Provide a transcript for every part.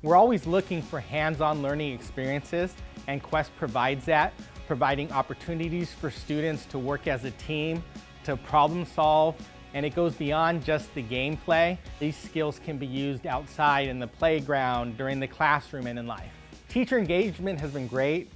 We're always looking for hands-on learning experiences, and Quest provides that, providing opportunities for students to work as a team, to problem solve, and it goes beyond just the gameplay. These skills can be used outside in the playground, during the classroom, and in life. Teacher engagement has been great.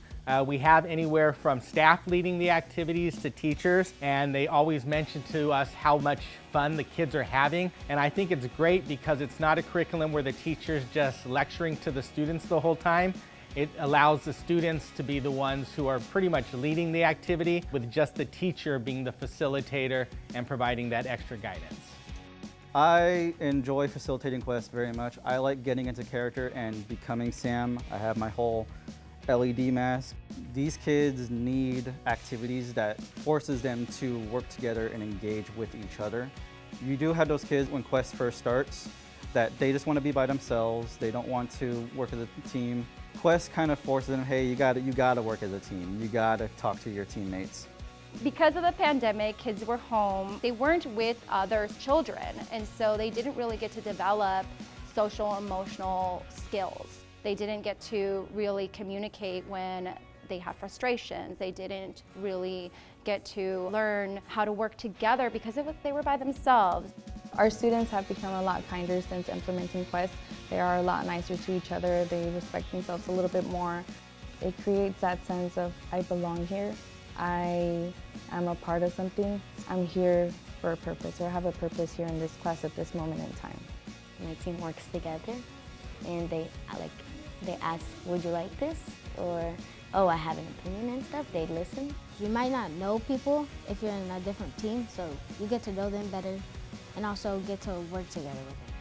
We have anywhere from staff leading the activities to teachers, and they always mention to us how much fun the kids are having. And I think it's great because it's not a curriculum where the teacher's just lecturing to the students the whole time. It allows the students to be the ones who are pretty much leading the activity, with just the teacher being the facilitator and providing that extra guidance. I enjoy facilitating Quest very much. I like getting into character and becoming Sam. I have my whole LED mask. These kids need activities that forces them to work together and engage with each other. You do have those kids when Quest first starts that they just want to be by themselves. They don't want to work as a team. Quest kind of forces them, hey, you gotta work as a team. You gotta talk to your teammates. Because of the pandemic, kids were home. They weren't with other children, and so they didn't really get to develop social emotional skills. They didn't get to really communicate when they had frustrations. They didn't really get to learn how to work together because they were by themselves. Our students have become a lot kinder since implementing Quest. They are a lot nicer to each other. They respect themselves a little bit more. It creates that sense of, I belong here. I am a part of something. I'm here for a purpose, or have a purpose here in this class at this moment in time. My team works together, and they ask, would you like this? Or, oh, I have an opinion and stuff. They listen. You might not know people if you're in a different team, so you get to know them better and also get to work together with them.